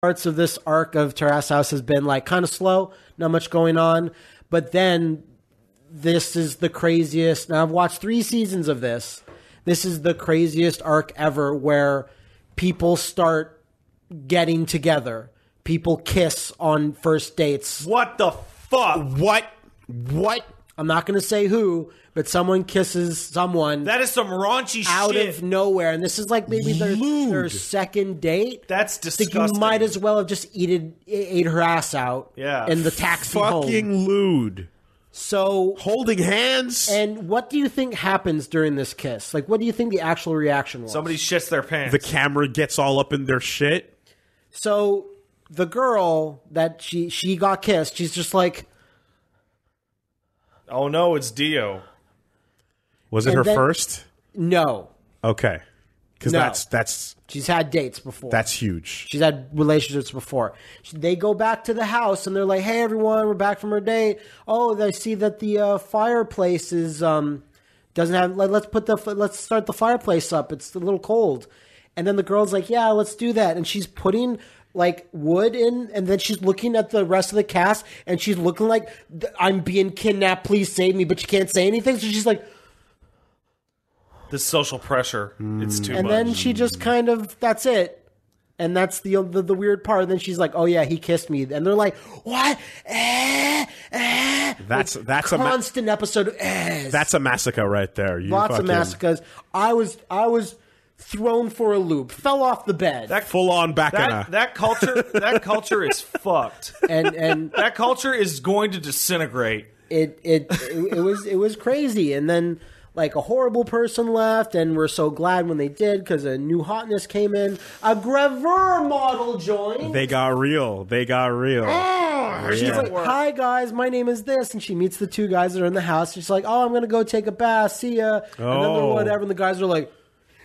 parts of this arc of Terrace House has been like kind of slow, not much going on. But then this is the craziest. Now I've watched 3 seasons of this. This is the craziest arc ever where people start getting together. People kiss on first dates. What the fuck? What? I'm not going to say who, but someone kisses someone. That is some raunchy out shit. of nowhere. And this is like maybe their second date. That's disgusting. Like you might as well have just ate her ass out in the taxi home. Fucking lewd. So holding hands. And what do you think happens during this kiss? Like, what do you think the actual reaction was? Somebody shits their pants. The camera gets all up in their shit. So the girl that she got kissed, she's just like, oh no, it's Dio. Was it her first? No. Okay. Because that's she's had dates before. That's huge. She's had relationships before. They go back to the house and they're like, "Hey, everyone, we're back from our date. Oh, I see that the fireplace is doesn't have. Let's start the fireplace up. It's a little cold." And then the girl's like, "Yeah, let's do that." And she's putting like wood in, and then she's looking at the rest of the cast, and she's looking like, "I'm being kidnapped. Please save me." But she can't say anything, so she's like. This social pressure, it's too much. And then she just kind of, that's it. And that's the weird part. And then she's like, oh yeah, he kissed me. And they're like, what? That's a constant episode of That's a massacre right there. Lots of massacres. I was thrown for a loop, fell off the bed. That full on bacchanal. That culture is fucked. And that culture is going to disintegrate. It was crazy. And then like a horrible person left, and we're so glad when they did because a new hotness came in. A Graveur model joined. They got real. She's like, hi guys, my name is this, and she meets the 2 guys that are in the house. She's like, oh, I'm gonna go take a bath. See ya. And then they're whatever, and the guys are like,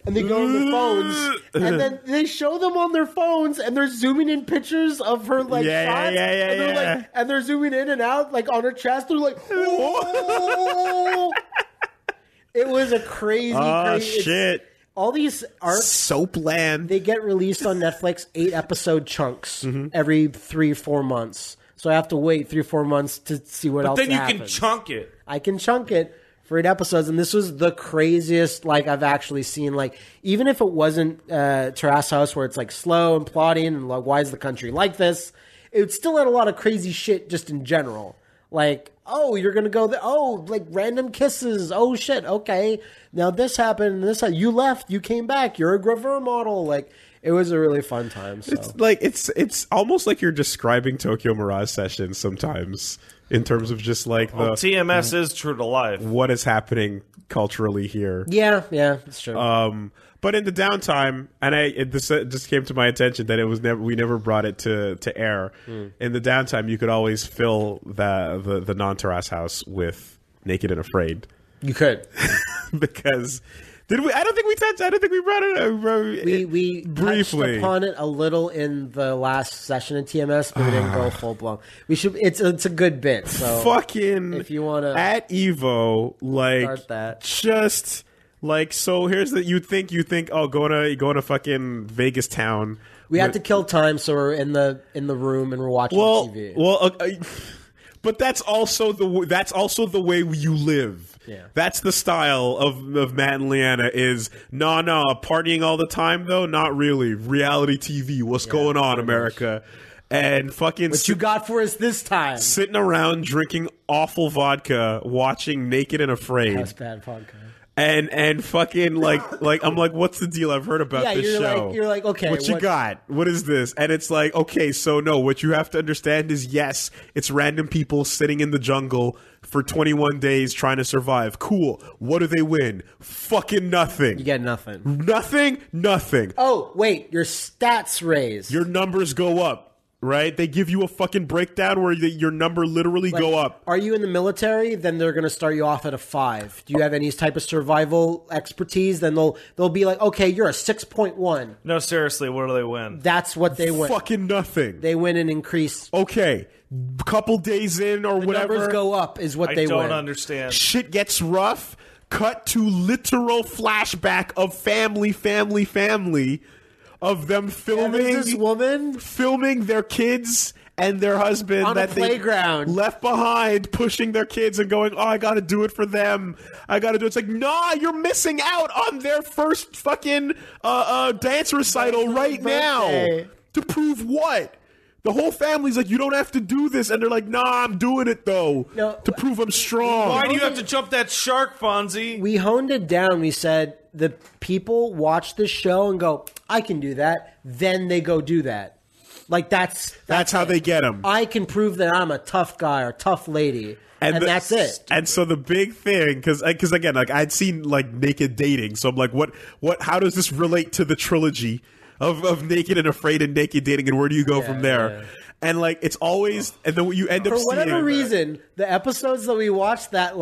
and they go on their phones, and then they show them on their phones, and they're zooming in pictures of her shots, and they're like, and they're zooming in and out like on her chest. They're like, whoa. It was a crazy. Shit! All these arcs, Soapland. They get released on Netflix 8-episode chunks every 3-4 months. So I have to wait 3-4 months to see what else. But then you happens. can chunk it. I can chunk it for 8 episodes, and this was the craziest like I've actually seen. Like even if it wasn't Terrace House, where it's like slow and plotting and like why is the country like this, it still had a lot of crazy shit just in general. Like, oh, you're going to go there. Oh, like random kisses. Oh, shit. Okay. Now this happened. You left. You came back. You're a Graveur model. Like, it was a really fun time. So. It's almost like you're describing Tokyo Mirage Sessions sometimes in terms of just like the TMS is true to life. What is happening culturally here. Yeah, it's true. But in the downtime, and this just came to my attention that we never brought it to air. In the downtime, you could always fill the non-Terrace house with Naked and Afraid. You could. Because did we? I don't think we brought it. We briefly touched upon it a little in the last session of TMS, but we didn't go full blown. We should. It's a good bit. So fucking if you want to at Evo, like start that. Just. Like, so here's the you think oh go to fucking Vegas town. We had to kill time, so we're in the room and we're watching TV. Well, but that's also the way you live. Yeah, that's the style of Matt and Leanna is partying all the time though, not really. Reality TV, what's going on, America? And fucking what you got for us this time? Sitting around drinking awful vodka, watching Naked and Afraid. That's bad vodka. And fucking like I'm like, what's the deal? I've heard about this show. You're like, okay, what you got? What is this? And it's like, okay, so no, what you have to understand is yes, it's random people sitting in the jungle for 21 days trying to survive. Cool. What do they win? Fucking nothing. You get nothing. Nothing. Oh, wait, your stats raise. Your numbers go up. Right? They give you a fucking breakdown where your number literally go up. Are you in the military? Then they're going to start you off at a 5. Do you have any type of survival expertise? Then they'll be like, okay, you're a 6.1. No, seriously, what do they win? That's what they win. Fucking nothing. They win an increase. Okay. Couple days in or whatever. Numbers go up is what they win. I don't understand. Shit gets rough. Cut to literal flashback of family. of them filming this woman filming their kids and their husband on that a playground they left behind, pushing their kids and going, "Oh, I got to do it for them. I got to do it." It's like, nah, you're missing out on their first fucking dance recital right now. To prove what? The whole family's like, you don't have to do this, and they're like, nah, I'm doing it though to prove I'm strong. Why do you have to jump that shark, Fonzie? We honed it down. We said the people watch this show and go, I can do that. Then they go do that. Like that's how they get them. I can prove that I'm a tough guy or tough lady. And that's it. And so the big thing, because again, like I'd seen like Naked Dating, so I'm like, what? How does this relate to the trilogy of Naked and Afraid and Naked Dating, and where do you go from there? Yeah. And like it's always, and then you end up for seeing, whatever reason, the episodes that we watched that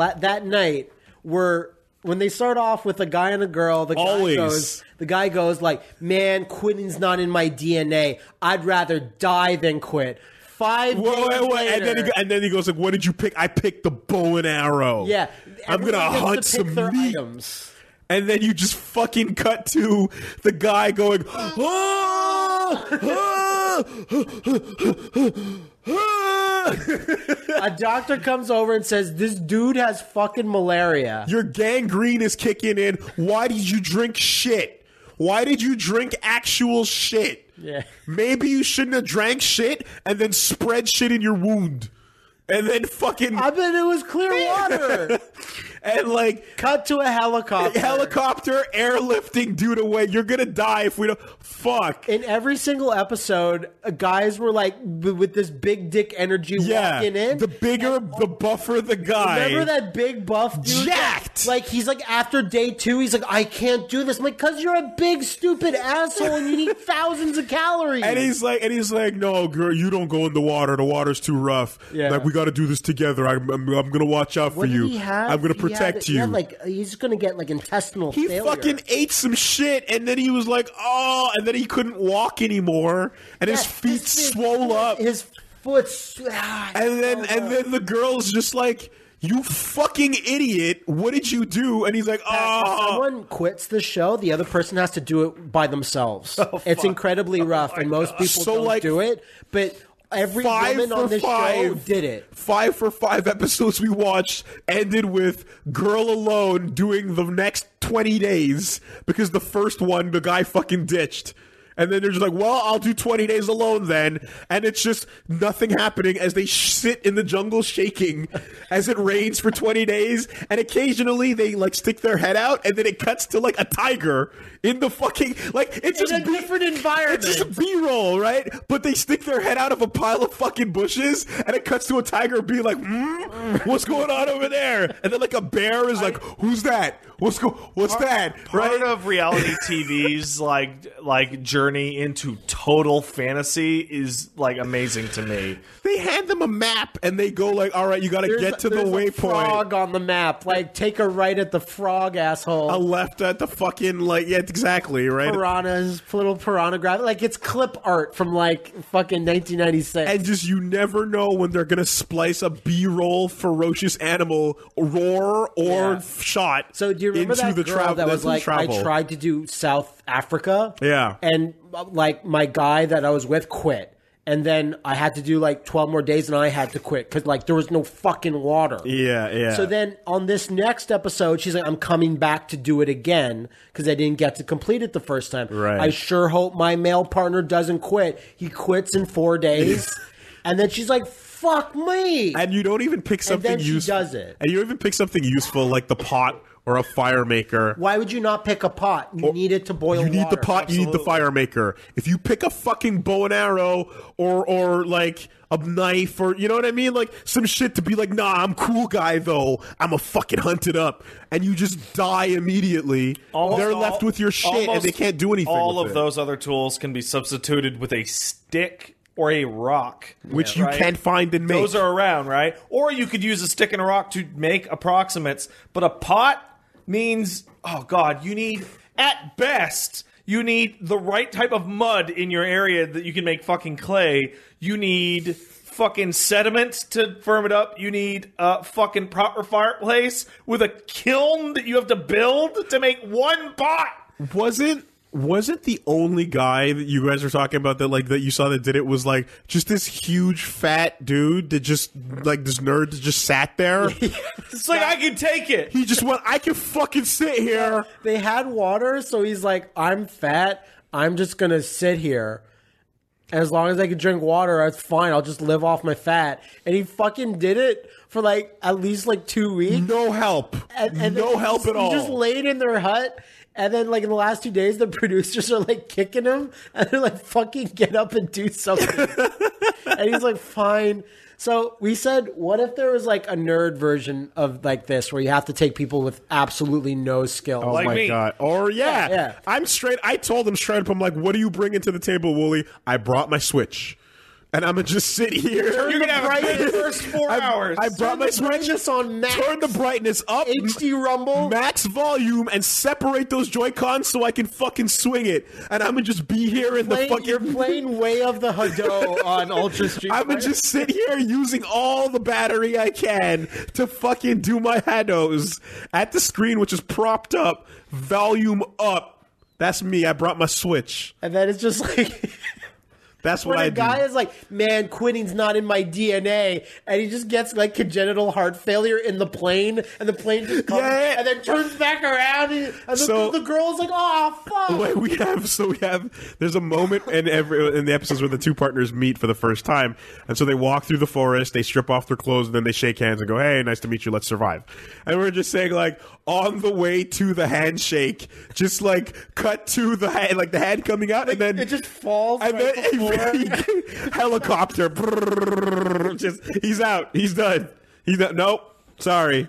night were when they start off with a guy and a girl. The guy goes like, "Man, quitting's not in my DNA. I'd rather die than quit." 5 days later, and then he goes like, "What did you pick?" I picked the bow and arrow. Yeah, I'm gonna hunt some meat. Items. And then you just fucking cut to the guy going, "Oh, A doctor comes over and says, "This dude has fucking malaria. Your gangrene is kicking in. Why did you drink shit? Why did you drink actual shit? Yeah. Maybe you shouldn't have drank shit and then spread shit in your wound. And then fucking... I bet it was clear water." And like... Cut to a helicopter. Helicopter airlifting dude away. You're gonna die if we don't... Fuck. In every single episode, guys were like, with this big dick energy walking in. The bigger, the buffer the guy. Remember that big buff dude? Jacked! Like, he's like, after day 2, he's like, I can't do this. I'm like, because you're a big, stupid asshole and you need thousands of calories. And he's like, no, girl, you don't go in the water. The water's too rough. Yeah. Like, we got to do this together. I'm going to watch out for you. I'm going to protect you. He's going to get, like, intestinal failure. He fucking ate some shit, and then he was like, oh, and then he couldn't walk anymore, and his feet swole up. His foot... And then the girl's just like, you fucking idiot, what did you do? And he's like, oh. If someone quits the show, the other person has to do it by themselves. It's incredibly rough, and most people don't do it, but... Every woman on this show did it. 5 for 5 episodes we watched ended with girl alone doing the next 20 days because the first one, the guy fucking ditched. And then they're just like, well, I'll do 20 days alone then. And it's just nothing happening as they sit in the jungle shaking as it rains for 20 days. And occasionally they like stick their head out and then it cuts to like a tiger in the fucking, like, it's just in a different environment. It's just B-roll, right? But they stick their head out of a pile of fucking bushes and it cuts to a tiger being like, what's going on over there? And then like a bear is like, who's that? What's that? Part of reality TV's like journey into total fantasy is like amazing to me. They hand them a map and they go like, all right, you got to get to the waypoint. Frog on the map, like take a right at the frog, asshole. A left at the fucking exactly, right? Piranhas, little piranha graphic, like it's clip art from like fucking 1996. And just you never know when they're gonna splice a B-roll ferocious animal roar or shot. So do you remember that girl that was like, I tried to do South Africa? Yeah. And like my guy that I was with quit. And then I had to do like 12 more days and I had to quit because like there was no fucking water. Yeah. So then on this next episode, she's like, I'm coming back to do it again because I didn't get to complete it the first time. Right. I sure hope my male partner doesn't quit. He quits in 4 days. And then she's like, fuck me. And you don't even pick something and then useful. She does it. And you don't even pick something useful like the pot or a fire maker. Why would you not pick a pot? You need it to boil water. You need the pot, you need the fire maker. If you pick a fucking bow and arrow or like a knife or, you know what I mean? Like some shit to be like, nah, I'm cool guy though. I'm a fucking hunt it up. And you just die immediately. They're left with your shit and they can't do anything All with of it. those other tools can be substituted with a stick or a rock. Which you can't find and make. Those are around, right? Or you could use a stick and a rock to make approximates. But a pot means, oh God, you need, at best, you need the right type of mud in your area that you can make fucking clay. You need fucking sediment to firm it up. You need a fucking proper fireplace with a kiln that you have to build to make one pot. Wasn't wasn't the only guy that you guys were talking about that you saw that did it was like just this huge fat dude that just like this nerd that just sat there. It's like, I can take it. He just went, I can fucking sit here. They had water, so he's like, I'm fat. I'm just going to sit here. As long as I can drink water, that's fine. I'll just live off my fat. And he fucking did it for like at least like 2 weeks. No help. And no help at all. He just laid in their hut. And then like in the last 2 days, the producers are like kicking him. And they're like, fucking get up and do something. And he's like, fine. So we said, what if there was like a nerd version of like this where you have to take people with absolutely no skills? Oh Like my me. God. Or Yeah. I told him straight up, I'm like, what do you bring into the table, Wooly? I brought my Switch. And I'm going to just sit here. You're going to have a good first 4 hours. I brought my Switch. Brightness on max. Turn the brightness up. HD rumble. Max volume and separate those Joy-Cons so I can fucking swing it. And I'm going to just be here in the fucking... You're playing Way of the Hado on Ultra Street. I'm going to just sit here using all the battery I can to fucking do my Hados at the screen, which is propped up, volume up. That's me. I brought my Switch. And then it's just like... That's what When I a do. guy is like, man, quitting's not in my DNA, and he just gets like congenital heart failure in the plane, and the plane just comes, Yeah. and then turns back around, and the girl is like, oh, fuck. Wait, we have. There's a moment in the episodes where the two partners meet for the first time, and so they walk through the forest, they strip off their clothes, and then they shake hands and go, "Hey, nice to meet you. Let's survive." And we're just saying, like, on the way to the handshake, just like cut to the hand, like the hand coming out, and then It just falls and right then helicopter. Just he's out. He's done. He's done. Nope. Sorry.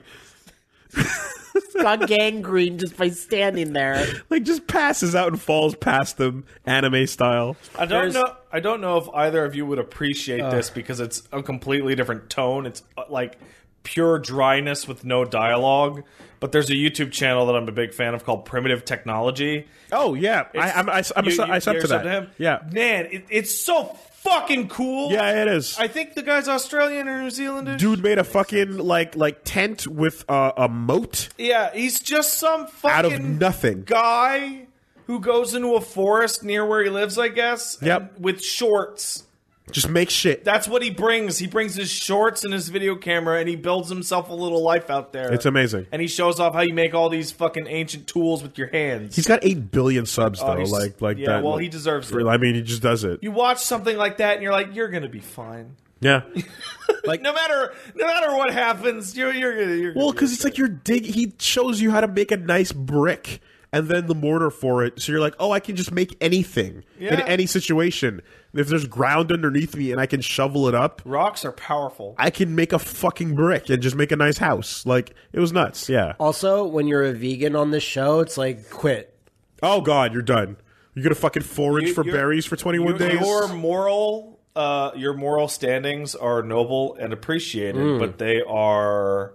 got gangrene just by standing there. Like just passes out and falls past them, anime style. I don't know if either of you would appreciate this because it's a completely different tone. It's like pure dryness with no dialogue. But there's a YouTube channel that I'm a big fan of called Primitive Technology. Oh yeah, I sub to that. Him? Yeah, man, it's so fucking cool. Yeah, it is. I think the guy's Australian or New Zealandish. Dude made a fucking like tent with a moat. Yeah, he's just some fucking out of nothing guy who goes into a forest near where he lives, I guess. Yep. With shorts. Just make shit. That's what he brings. He brings his shorts and his video camera, and he builds himself a little life out there. It's amazing. And he shows off how you make all these fucking ancient tools with your hands. He's got 8 billion subs though. Like yeah, that. well, he deserves it. I mean, he just does it. You watch something like that, and you're like, you're gonna be fine. Yeah. Like no matter what happens, you're gonna. Well, because it's like he shows you how to make a nice brick. And then the mortar for it, so you're like, oh, I can just make anything in any situation. If there's ground underneath me and I can shovel it up, rocks are powerful. I can make a fucking brick and just make a nice house. Like it was nuts. Yeah. Also, when you're a vegan on this show, it's like quit. Oh God, you're done. You're gonna fucking forage for berries for 21 days. Your moral standings are noble and appreciated, but they are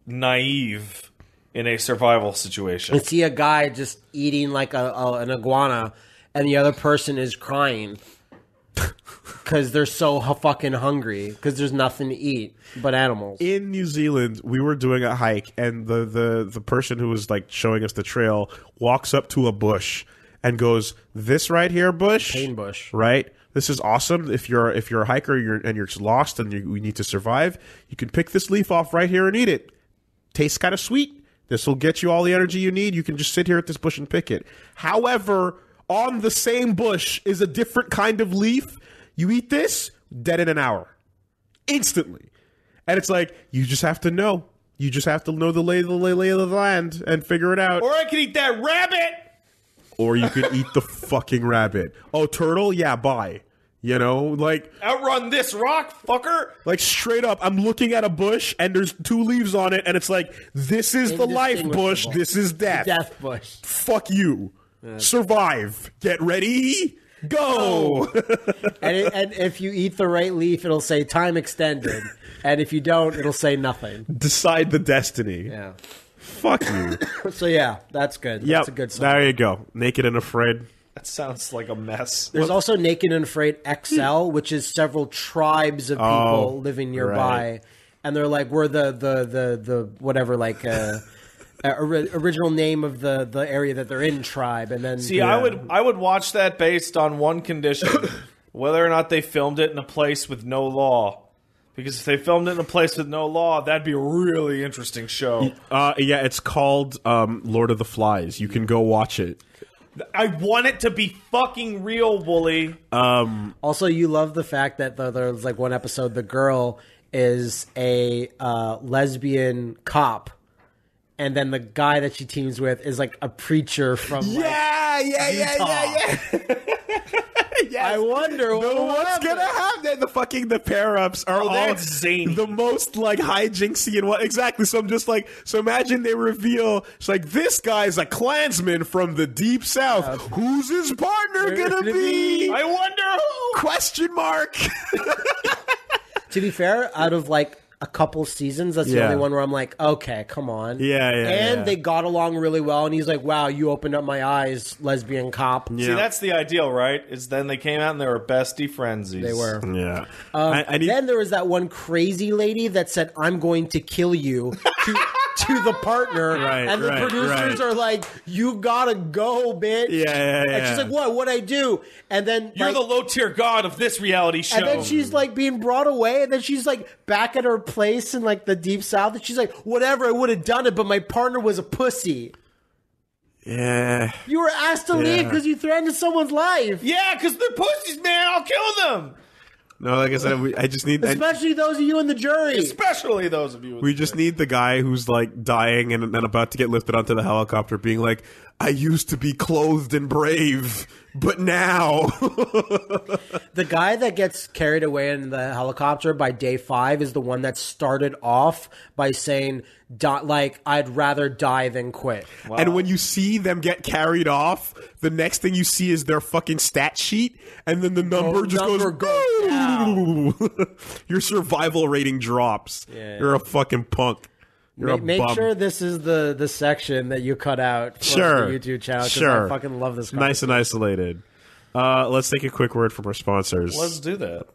naive. In a survival situation. I see a guy just eating like an iguana, and the other person is crying because they're so fucking hungry because there's nothing to eat but animals. In New Zealand, we were doing a hike, and the person who was like showing us the trail walks up to a bush and goes, "This right here, bush, Pain bush, right? This is awesome. If you're a hiker and you're lost and you need to survive, you can pick this leaf off right here and eat it. Tastes kind of sweet." This will get you all the energy you need. You can just sit here at this bush and pick it. However, on the same bush is a different kind of leaf. You eat this, dead in an hour. Instantly. And it's like, you just have to know. You just have to know the lay of the land and figure it out. Or I can eat that rabbit! Or you could eat the fucking rabbit. Oh, turtle? Yeah, bye. You know, like... Outrun this rock, fucker! Like, straight up, I'm looking at a bush, and there's 2 leaves on it, and it's like, this is the life bush, this is death. The death bush. Fuck you. Survive. Get ready. Go. and if you eat the right leaf, it'll say time extended. And if you don't, it'll say nothing. Decide the destiny. Yeah. Fuck you. So, yeah, that's good. That's a good song. There you go. Naked and Afraid. That sounds like a mess. There's also Naked and Afraid XL, which is several tribes of people living nearby, and they're like, we're the whatever, like original name of the area that they're in tribe, and then See, I would watch that based on one condition: whether or not they filmed it in a place with no law. Because if they filmed it in a place with no law, that'd be a really interesting show. Yeah, it's called Lord of the Flies. You can go watch it. I want it to be fucking real, Wooly. Also, you love the fact that there's like one episode, the girl is a lesbian cop, and then the guy that she teams with is like a preacher from Utah. Yeah. Yes. I wonder what's gonna happen. The pair ups are all that's zany. The most like hijinksy and what exactly. So I'm just like, so imagine they reveal it's like this guy's a Klansman from the deep south. Who's his partner gonna be? I wonder who. Question mark. To be fair, out of like a couple seasons, that's the only one where I'm like, okay, come on. And they got along really well, and he's like, wow, you opened up my eyes, lesbian cop. See, that's the ideal, right? Is then they came out and they were bestie friendsies. They were. Yeah. Then there was that one crazy lady that said, I'm going to kill you to the partner. And the producers are like, you gotta go, bitch. Yeah. And she's like, what'd I do? And then you're the low tier god of this reality show. And then she's like being brought away, and then she's like back at her place in like the deep south, and she's like, whatever, I would have done it, but my partner was a pussy. Yeah. You were asked to leave because you threatened someone's life. Yeah, because they're pussies, man. I'll kill them. No, like I said, I just need... Especially those of you in the jury. Especially those of you in the We just need the guy who's, like, dying and about to get lifted onto the helicopter being like, I used to be clothed and brave, but now... The guy that gets carried away in the helicopter by day 5 is the one that started off by saying, like, I'd rather die than quit. Wow. And when you see them get carried off, the next thing you see is their fucking stat sheet, and then the number goes down. Your survival rating drops. Yeah. You're a fucking punk. Make sure this is the section that you cut out for the YouTube channel, because I fucking love this. Nice and isolated. Let's take a quick word from our sponsors. Let's do that.